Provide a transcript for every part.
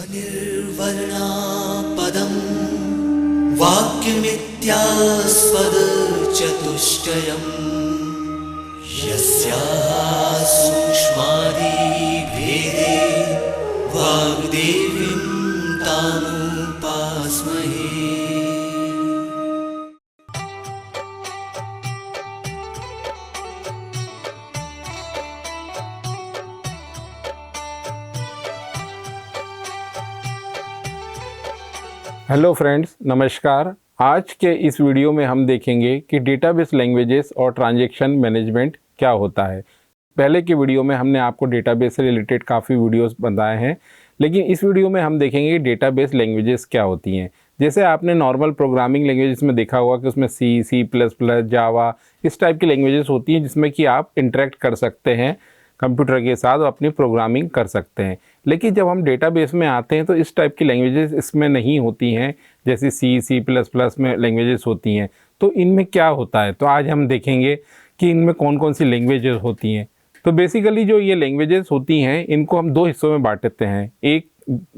अनिर्वर्णा पदं वाक्यमित्यास्पदचतुष्टयम् यस्याः सूक्ष्मादिभेदे वाग्देवीं तामुपास्महे। Hello friends, नमस्कार। आज के इस वीडियो में हम देखेंगे कि डेटाबेस लैंग्वेजेस और ट्रांजैक्शन मैनेजमेंट क्या होता है। पहले के वीडियो में हमने आपको डेटाबेस से रिलेटेड काफ़ी वीडियोस बताए हैं, लेकिन इस वीडियो में हम देखेंगे कि डेटाबेस लैंग्वेजेस क्या होती हैं। जैसे आपने नॉर्मल प्रोग्रामिंग लैंग्वेजेस में देखा होगा कि उसमें सी प्लस प्लस, जावा, इस टाइप की लैंग्वेजेस होती हैं जिसमें कि आप इंटरेक्ट कर सकते हैं कंप्यूटर के साथ और अपनी प्रोग्रामिंग कर सकते हैं। लेकिन जब हम डेटाबेस में आते हैं तो इस टाइप की लैंग्वेजेस इसमें नहीं होती हैं, जैसे सी प्लस प्लस में लैंग्वेजेस होती हैं। तो इनमें क्या होता है, तो आज हम देखेंगे कि इनमें कौन कौन सी लैंग्वेजेस होती हैं। तो बेसिकली जो ये लैंग्वेजेस होती हैं इनको हम दो हिस्सों में बांटते हैं। एक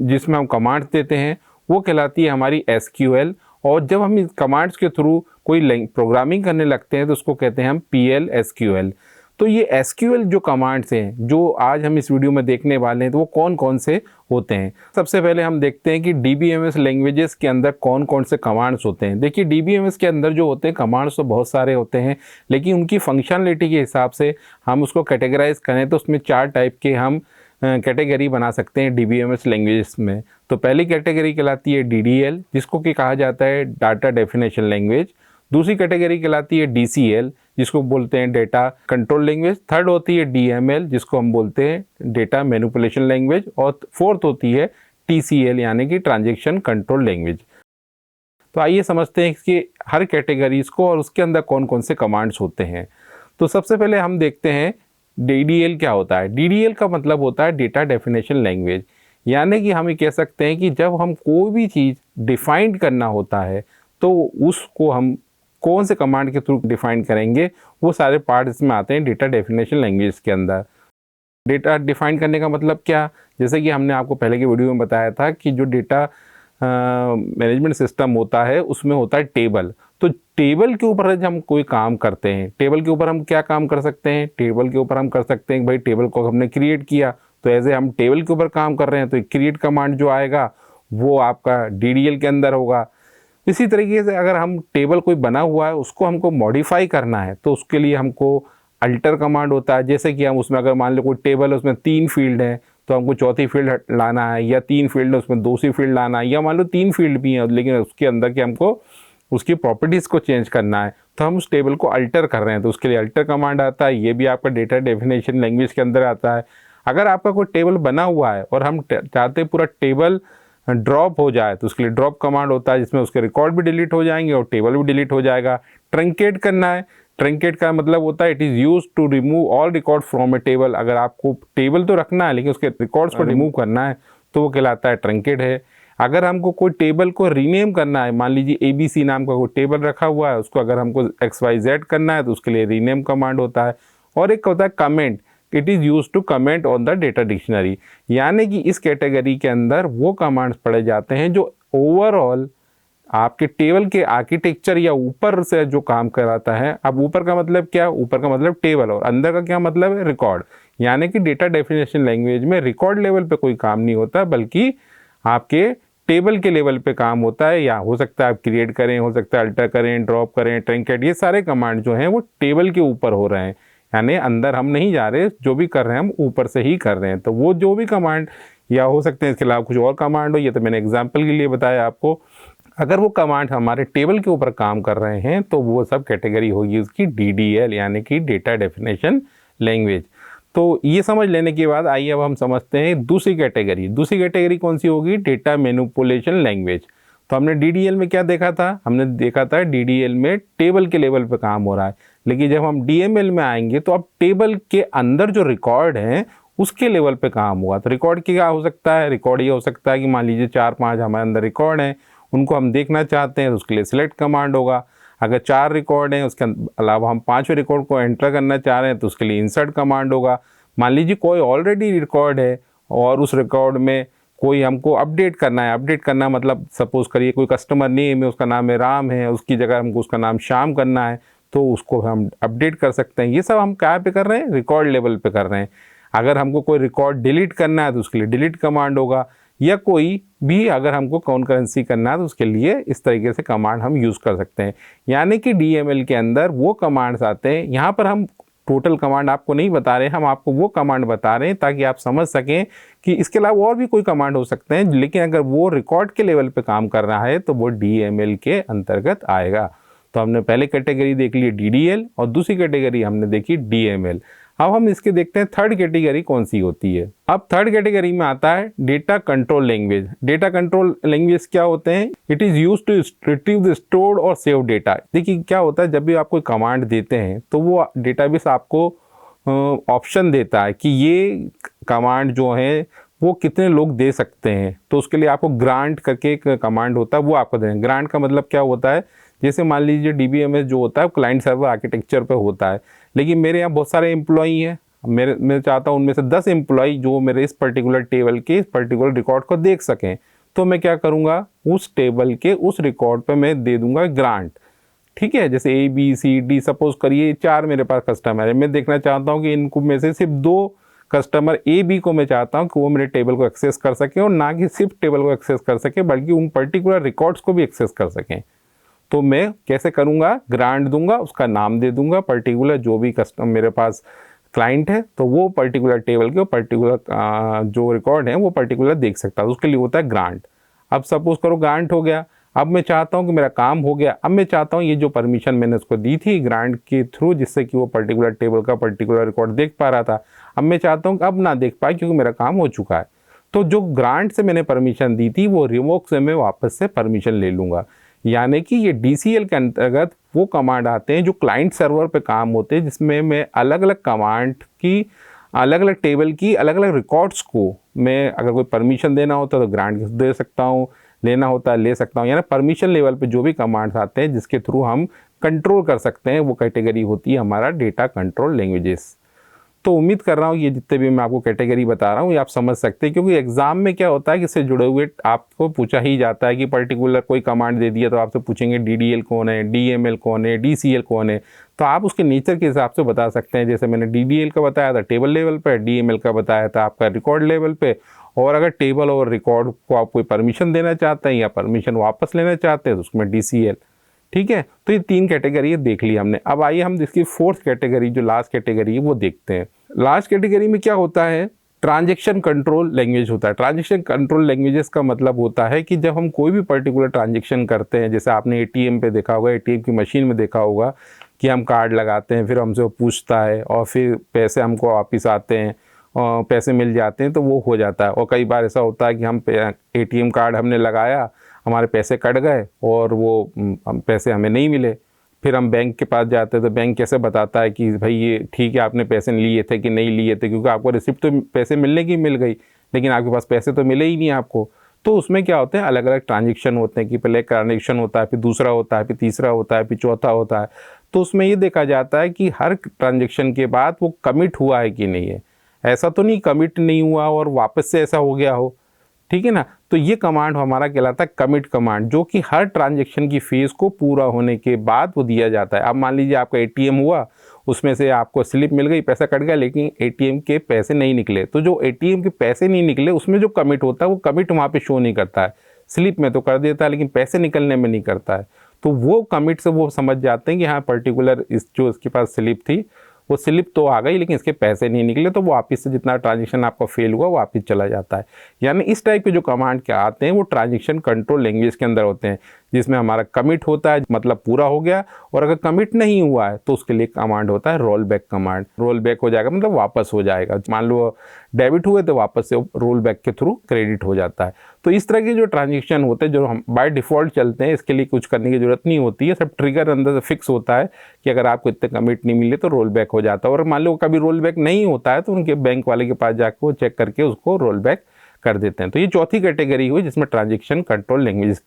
जिसमें हम कमांड्स देते हैं वो कहलाती है हमारी SQL, और जब हम इस कमांड्स के थ्रू कोई प्रोग्रामिंग करने लगते हैं तो उसको कहते हैं हम PL/SQL। तो ये SQL जो कमांड्स हैं जो आज हम इस वीडियो में देखने वाले हैं, तो वो कौन कौन से होते हैं। सबसे पहले हम देखते हैं कि DBMS लैंग्वेजेस के अंदर कौन कौन से कमांड्स होते हैं। देखिए, DBMS के अंदर जो होते हैं कमांड्स तो बहुत सारे होते हैं, लेकिन उनकी फंक्शनलिटी के हिसाब से हम उसको कैटेगराइज करें तो उसमें 4 टाइप के हम कैटेगरी बना सकते हैं DBMS लैंग्वेजेस में। तो पहली कैटेगरी कहलाती है DDL, जिसको कि कहा जाता है डाटा डेफिनेशन लैंग्वेज। दूसरी कैटेगरी कहलाती है DCL, जिसको बोलते हैं डेटा कंट्रोल लैंग्वेज। थर्ड होती है DML, जिसको हम बोलते हैं डेटा मैनिपुलेशन लैंग्वेज। और फोर्थ होती है TCL, यानी कि ट्रांजैक्शन कंट्रोल लैंग्वेज। तो आइए समझते हैं कि हर कैटेगरीज को और उसके अंदर कौन कौन से कमांड्स होते हैं। तो सबसे पहले हम देखते हैं DDL क्या होता है। DDL का मतलब होता है डेटा डेफिनेशन लैंग्वेज, यानी कि हम ये कह सकते हैं कि जब हम कोई भी चीज़ डिफाइन करना होता है तो उसको हम कौन से कमांड के थ्रू डिफाइन करेंगे, वो सारे पार्ट इसमें आते हैं डेटा डेफिनेशन लैंग्वेज के अंदर। डेटा डिफाइन करने का मतलब क्या, जैसे कि हमने आपको पहले के वीडियो में बताया था कि जो डेटा मैनेजमेंट सिस्टम होता है उसमें होता है टेबल। तो टेबल के ऊपर जब हम कोई काम करते हैं, टेबल के ऊपर हम क्या काम कर सकते हैं, टेबल के ऊपर हम कर सकते हैं कि भाई टेबल को हमने क्रिएट किया, तो ऐसे हम टेबल के ऊपर काम कर रहे हैं तो क्रिएट कमांड जो आएगा वो आपका DDL के अंदर होगा। इसी तरीके से अगर हम टेबल कोई बना हुआ है उसको हमको मॉडिफाई करना है तो उसके लिए हमको अल्टर कमांड होता है। जैसे कि हम उसमें अगर मान लो कोई टेबल है उसमें 3 फील्ड है तो हमको चौथी फील्ड लाना है, या 3 फील्ड है उसमें दूसरी फील्ड लाना है, या मान लो 3 फील्ड भी हैं लेकिन उसके अंदर के हमको उसकी प्रॉपर्टीज़ को चेंज करना है, तो हम उस टेबल को अल्टर कर रहे हैं तो उसके लिए अल्टर कमांड आता है। ये भी आपका डेटा डेफिनेशन लैंग्वेज के अंदर आता है। अगर आपका कोई टेबल बना हुआ है और हम चाहते हैं पूरा टेबल ड्रॉप हो जाए तो उसके लिए ड्रॉप कमांड होता है, जिसमें उसके रिकॉर्ड भी डिलीट हो जाएंगे और टेबल भी डिलीट हो जाएगा। ट्रंकेट करना है, ट्रंकेट का मतलब होता है it is use to remove all record from a table. अगर आपको टेबल तो रखना है लेकिन उसके रिकॉर्ड्स को रिमूव करना है तो वो कहलाता है ट्रंकेट है। अगर हमको कोई टेबल को रीनेम करना है, मान लीजिए ABC नाम का कोई टेबल रखा हुआ है, उसको अगर हमको XYZ करना है तो उसके लिए रीनेम कमांड होता है। और एक होता है comment, it is use to comment on the data dictionary, यानी कि इस कैटेगरी के अंदर वो कमांड्स पढ़े जाते हैं जो ओवरऑल आपके टेबल के आर्किटेक्चर या ऊपर से जो काम कराता है। अब ऊपर का मतलब क्या, ऊपर का मतलब टेबल, और अंदर का क्या मतलब है, रिकॉर्ड। यानी कि डेटा डेफिनेशन लैंग्वेज में रिकॉर्ड लेवल पे कोई काम नहीं होता बल्कि आपके टेबल के लेवल पे काम होता है। या हो सकता है आप क्रिएट करें, हो सकता है अल्टर करें, ड्रॉप करें, ट्रंकेट, ये सारे कमांड जो हैं वो टेबल के ऊपर हो रहे हैं, यानी अंदर हम नहीं जा रहे, जो भी कर रहे हैं हम ऊपर से ही कर रहे हैं। तो वो जो भी कमांड, या हो सकते हैं इसके अलावा कुछ और कमांड हो, ये तो मैंने एग्जांपल के लिए बताया आपको। अगर वो कमांड हमारे टेबल के ऊपर काम कर रहे हैं तो वो सब कैटेगरी होगी उसकी DDL, यानी कि डेटा डेफिनेशन लैंग्वेज। तो ये समझ लेने के बाद आइए अब हम समझते हैं दूसरी कैटेगरी। दूसरी कैटेगरी कौन सी होगी, डेटा मैनिपुलेशन लैंग्वेज। तो हमने DDL में क्या देखा था, हमने देखा था DDL में टेबल के लेवल पे काम हो रहा है, लेकिन जब हम DML में आएंगे तो अब टेबल के अंदर जो रिकॉर्ड हैं उसके लेवल पे काम होगा। तो रिकॉर्ड क्या हो सकता है, रिकॉर्ड ये हो सकता है कि मान लीजिए 4-5 हमारे अंदर रिकॉर्ड हैं, उनको हम देखना चाहते हैं तो उसके लिए सिलेक्ट कमांड होगा। अगर 4 रिकॉर्ड हैं उसके अलावा हम 5वें रिकॉर्ड को एंटर करना चाह रहे हैं तो उसके लिए इंसर्ट कमांड होगा। मान लीजिए कोई ऑलरेडी रिकॉर्ड है और उस रिकॉर्ड में कोई हमको अपडेट करना है, अपडेट करना मतलब सपोज करिए कोई कस्टमर नेम है, उसका नाम है राम है, उसकी जगह हमको उसका नाम श्याम करना है, तो उसको हम अपडेट कर सकते हैं। ये सब हम क्या पे कर रहे हैं, रिकॉर्ड लेवल पे कर रहे हैं। अगर हमको कोई रिकॉर्ड डिलीट करना है तो उसके लिए डिलीट कमांड होगा, या कोई भी अगर हमको कॉन्करेंसी करना है तो उसके लिए इस तरीके से कमांड हम यूज़ कर सकते हैं। यानी कि डीएमएल के अंदर वो कमांड्स आते हैं। यहाँ पर हम टोटल कमांड आपको नहीं बता रहे हैं, हम आपको वो कमांड बता रहे हैं ताकि आप समझ सकें कि इसके अलावा और भी कोई कमांड हो सकते हैं, लेकिन अगर वो रिकॉर्ड के लेवल पे काम कर रहा है तो वो डीएमएल के अंतर्गत आएगा। तो हमने पहले कैटेगरी देख ली डीडीएल और दूसरी कैटेगरी हमने देखी डीएमएल। अब हम इसके देखते हैं थर्ड कैटेगरी कौन सी होती है। अब थर्ड कैटेगरी में आता है data control language. Data control language क्या होते हैं, it is use to retrieve the stored और सेव डेटा। देखिए क्या होता है, जब भी आप कोई कमांड देते हैं तो वो डेटाबेस आपको ऑप्शन देता है कि ये कमांड जो है वो कितने लोग दे सकते हैं। तो उसके लिए आपको ग्रांट करके एक कमांड होता है, वो आपको दें। ग्रांट का मतलब क्या होता है, जैसे मान लीजिए डीबीएमएस जो होता है क्लाइंट सर्वर आर्किटेक्चर पे होता है, लेकिन मेरे यहाँ बहुत सारे एम्प्लॉई हैं, मैं चाहता हूँ उनमें से 10 एम्प्लॉई जो मेरे इस पर्टिकुलर टेबल के इस पर्टिकुलर रिकॉर्ड को देख सकें। तो मैं क्या करूँगा, उस टेबल के उस रिकॉर्ड पे मैं दे दूंगा ग्रांट। ठीक है, जैसे ABCD सपोज करिए 4 मेरे पास कस्टमर है, मैं देखना चाहता हूँ कि इनको में से सिर्फ 2 कस्टमर AB को मैं चाहता हूँ कि वो मेरे टेबल को एक्सेस कर सकें, और ना कि सिर्फ टेबल को एक्सेस कर सकें बल्कि उन पर्टिकुलर रिकॉर्ड्स को भी एक्सेस कर सकें। तो मैं कैसे करूँगा, ग्रांट दूंगा, उसका नाम दे दूंगा पर्टिकुलर, जो भी कस्टमर मेरे पास क्लाइंट है तो वो पर्टिकुलर टेबल के पर्टिकुलर जो रिकॉर्ड है वो पर्टिकुलर देख सकता है, उसके लिए होता है ग्रांट। अब सपोज करो ग्रांट हो गया, अब मैं चाहता हूँ कि मेरा काम हो गया, अब मैं चाहता हूँ ये जो परमिशन मैंने उसको दी थी ग्रांट के थ्रू जिससे कि वो पर्टिकुलर टेबल का पर्टिकुलर रिकॉर्ड देख पा रहा था, अब मैं चाहता हूँ कि अब ना देख पाए क्योंकि मेरा काम हो चुका है। तो जो ग्रांट से मैंने परमिशन दी थी वो रिवोक से मैं वापस से परमिशन ले लूँगा। यानी कि ये DCL के अंतर्गत वो कमांड आते हैं जो क्लाइंट सर्वर पे काम होते हैं, जिसमें मैं अलग अलग कमांड की अलग अलग टेबल की अलग अलग रिकॉर्ड्स को मैं अगर कोई परमिशन देना होता है तो ग्रांट दे सकता हूँ, लेना होता है ले सकता हूँ। यानी परमिशन लेवल पे जो भी कमांड्स आते हैं जिसके थ्रू हम कंट्रोल कर सकते हैं, वो कैटेगरी होती है हमारा डेटा कंट्रोल लैंग्वेजेस। तो उम्मीद कर रहा हूँ ये जितने भी मैं आपको कैटेगरी बता रहा हूँ ये आप समझ सकते हैं, क्योंकि एग्जाम में क्या होता है कि इससे जुड़े हुए आपको पूछा ही जाता है कि पर्टिकुलर कोई कमांड दे दिया तो आपसे पूछेंगे DDL कौन है, DML कौन है, DCL कौन है। तो आप उसके नेचर के हिसाब से बता सकते हैं। जैसे मैंने DDL का बताया था टेबल लेवल पर, DML का बताया था आपका रिकॉर्ड लेवल पे। और अगर टेबल और रिकॉर्ड को आप कोई परमिशन देना चाहते हैं या परमिशन वापस लेना चाहते हैं तो उसमें DCL। ठीक है, तो ये 3 कैटेगरी देख ली हमने। अब आइए हम इसकी 4th कैटेगरी जो लास्ट कैटेगरी है वो देखते हैं। लास्ट कैटेगरी में क्या होता है, ट्रांजैक्शन कंट्रोल लैंग्वेज होता है। ट्रांजैक्शन कंट्रोल लैंग्वेजेस का मतलब होता है कि जब हम कोई भी पर्टिकुलर ट्रांजैक्शन करते हैं, जैसे आपने ATM पे देखा होगा, ATM की मशीन में देखा होगा कि हम कार्ड लगाते हैं, फिर हमसे वो पूछता है और फिर पैसे हमको वापस आते हैं और पैसे मिल जाते हैं तो वो हो जाता है। और कई बार ऐसा होता है कि हम ATM कार्ड हमने लगाया, हमारे पैसे कट गए और वो पैसे हमें नहीं मिले। फिर हम बैंक के पास जाते हैं तो बैंक कैसे बताता है कि भाई ये ठीक है आपने पैसे लिए थे कि नहीं लिए थे, क्योंकि आपको रिसिप्ट तो पैसे मिलने की मिल गई लेकिन आपके पास पैसे तो मिले ही नहीं आपको। तो उसमें क्या होते हैं, अलग अलग ट्रांजेक्शन होते हैं कि पहले एक ट्रांजेक्शन होता है, फिर दूसरा होता है, फिर तीसरा होता है, फिर चौथा होता है। तो उसमें ये देखा जाता है कि हर ट्रांजेक्शन के बाद वो कमिट हुआ है कि नहीं है। ऐसा तो नहीं कमिट नहीं हुआ और वापस से ऐसा हो गया हो, ठीक है ना। तो ये कमांड हमारा कहलाता है कमिट कमांड, जो कि हर ट्रांजैक्शन की फेज को पूरा होने के बाद वो दिया जाता है। अब मान लीजिए आपका ATM हुआ, उसमें से आपको स्लिप मिल गई, पैसा कट गया, लेकिन ATM के पैसे नहीं निकले। तो जो ATM के पैसे नहीं निकले उसमें जो कमिट होता है वो कमिट वहाँ पे शो नहीं करता है। स्लिप में तो कर देता है लेकिन पैसे निकलने में नहीं करता है। तो वो कमिट से वो समझ जाते हैं कि हाँ पर्टिकुलर इस जो इसके पास स्लिप थी वो स्लिप तो आ गई लेकिन इसके पैसे नहीं निकले, तो वो वापस से जितना ट्रांजेक्शन आपका फेल हुआ वापस चला जाता है। यानी इस टाइप के जो कमांड क्या आते हैं वो ट्रांजेक्शन कंट्रोल लैंग्वेज के अंदर होते हैं, जिसमें हमारा कमिट होता है मतलब पूरा हो गया, और अगर कमिट नहीं हुआ है तो उसके लिए कमांड होता है roll back command. Roll back हो जाएगा मतलब वापस हो जाएगा। मान लो डेबिट हुए तो वापस से रोल बैक के थ्रू क्रेडिट हो जाता है। तो इस तरह के जो ट्रांजेक्शन होते हैं जो हम बाय डिफ़ॉल्ट चलते हैं, इसके लिए कुछ करने की जरूरत नहीं होती है। सब ट्रिगर अंदर से फिक्स होता है कि अगर आपको इतने कमिट नहीं मिले तो रोल बैक हो जाता है। और मान लो कभी रोल बैक नहीं होता है तो उनके बैंक वाले के पास जाकर वो चेक करके उसको रोल बैक कर देते हैं। तो ये चौथी कैटेगरी हुई जिसमें ट्रांजेक्शन कंट्रोल लैंग्वेज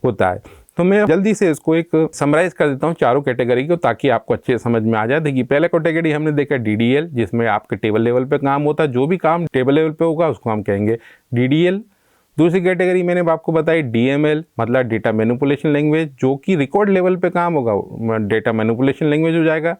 होता है। तो मैं जल्दी से इसको एक समराइज कर देता हूँ चारों कैटेगरी को, ताकि आपको अच्छे समझ में आ जाए। देखिए पहले कैटेगरी हमने देखा DDL, जिसमें आपके टेबल लेवल पे काम होता है, जो भी काम टेबल लेवल पे होगा उसको हम कहेंगे DDL। दूसरी कैटेगरी मैंने आपको बताई DML, मतलब डेटा मैनिपुलेशन लैंग्वेज, जो कि रिकॉर्ड लेवल पे काम होगा, डेटा मैनिपुलेशन लैंग्वेज हो जाएगा।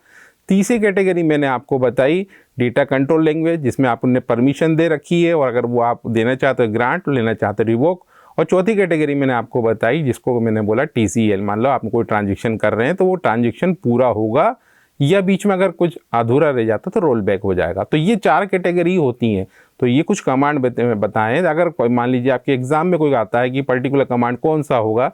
तीसरी कैटेगरी मैंने आपको बताई डेटा कंट्रोल लैंग्वेज, जिसमें आपने परमिशन दे रखी है और अगर वो आप देना चाहते हो ग्रांट, लेना चाहते हो रिवोक। और चौथी कैटेगरी मैंने आपको बताई जिसको मैंने बोला TCL, मान लो आप कोई ट्रांजेक्शन कर रहे हैं तो वो ट्रांजेक्शन पूरा होगा या बीच में अगर कुछ अधूरा रह जाता तो रोल बैक हो जाएगा। तो ये 4 कैटेगरी होती हैं। तो ये कुछ कमांड बताएं, अगर कोई मान लीजिए आपके एग्जाम में कोई आता है कि पर्टिकुलर कमांड कौन सा होगा,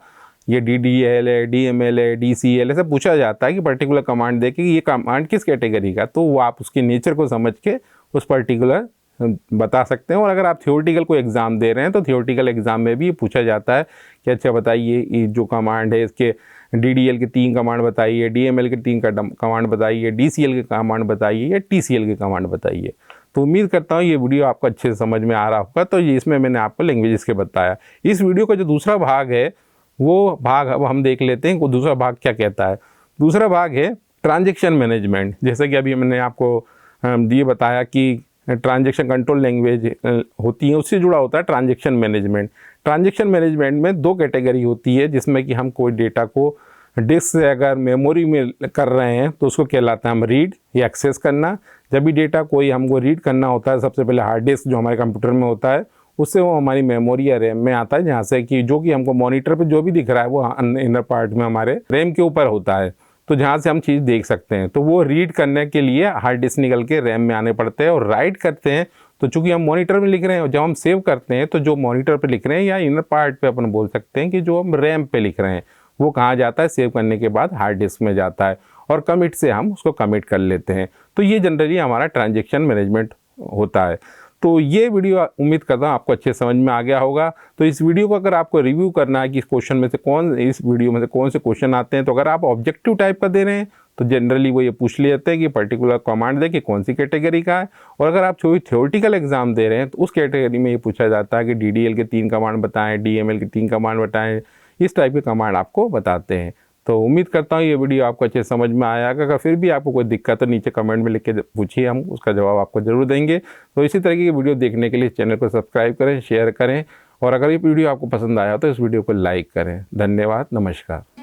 ये DDL है, DML है, DCL, ऐसा पूछा जाता है कि पर्टिकुलर कमांड दे के ये कमांड किस कैटेगरी का, तो वो आप उसके नेचर को समझ के उस पर्टिकुलर बता सकते हैं। और अगर आप थियोरेटिकल कोई एग्ज़ाम दे रहे हैं तो थियोरेटिकल एग्ज़ाम में भी ये पूछा जाता है कि अच्छा बताइए ये जो कमांड है इसके DDL के 3 कमांड बताइए, DML के 3 कमांड बताइए, DCL के कमांड बताइए या TCL के कमांड बताइए। तो उम्मीद करता हूँ ये वीडियो आपको अच्छे से समझ में आ रहा होगा। तो ये इसमें मैंने आपको लैंग्वेजेस के बताया। इस वीडियो का जो दूसरा भाग है वो भाग अब हम देख लेते हैं, दूसरा भाग क्या कहता है। दूसरा भाग है ट्रांजेक्शन मैनेजमेंट। जैसे कि अभी मैंने आपको ये बताया कि ट्रांजेक्शन कंट्रोल लैंग्वेज होती है, उससे जुड़ा होता है ट्रांजेक्शन मैनेजमेंट। ट्रांजेक्शन मैनेजमेंट में 2 कैटेगरी होती है, जिसमें कि हम कोई डेटा को डिस्क से अगर मेमोरी में कर रहे हैं तो उसको कहलाता है हम रीड या एक्सेस करना। जब भी डेटा कोई हमको रीड करना होता है, सबसे पहले हार्ड डिस्क जो हमारे कंप्यूटर में होता है उससे वो हमारी मेमोरी या रैम में आता है, जहाँ से कि जो कि हमको मॉनिटर पे जो भी दिख रहा है वो इनर पार्ट में हमारे रैम के ऊपर होता है, तो जहाँ से हम चीज़ देख सकते हैं। तो वो रीड करने के लिए हार्ड डिस्क निकल के रैम में आने पड़ते हैं, और राइट करते हैं तो चूंकि हम मॉनिटर में लिख रहे हैं, और जब हम सेव करते हैं तो जो मॉनिटर पे लिख रहे हैं या इनर पार्ट पे अपन बोल सकते हैं कि जो हम रैम पे लिख रहे हैं वो कहाँ जाता है, सेव करने के बाद हार्ड डिस्क में जाता है, और कमिट से हम उसको कमिट कर लेते हैं। तो ये जनरली हमारा ट्रांजेक्शन मैनेजमेंट होता है। तो ये वीडियो उम्मीद करता हूँ आपको अच्छे समझ में आ गया होगा। तो इस वीडियो को अगर आपको रिव्यू करना है कि इस क्वेश्चन में से इस वीडियो में से कौन से क्वेश्चन आते हैं, तो अगर आप ऑब्जेक्टिव टाइप का दे रहे हैं तो जनरली वो ये पूछ लेते हैं कि पर्टिकुलर कमांड दे कि कौन सी कैटेगरी का है। और अगर आप कोई थ्योरेटिकल एग्जाम दे रहे हैं तो उस कैटेगरी में ये पूछा जाता है कि DDL के 3 कमांड बताएं, DML के 3 कमांड बताएं, इस टाइप के कमांड आपको बताते हैं। तो उम्मीद करता हूँ ये वीडियो आपको अच्छे समझ में आया। अगर फिर भी आपको कोई दिक्कत है नीचे कमेंट में लिख के पूछिए, हम उसका जवाब आपको जरूर देंगे। तो इसी तरीके की वीडियो देखने के लिए चैनल को सब्सक्राइब करें, शेयर करें, और अगर ये वीडियो आपको पसंद आया तो इस वीडियो को लाइक करें। धन्यवाद, नमस्कार।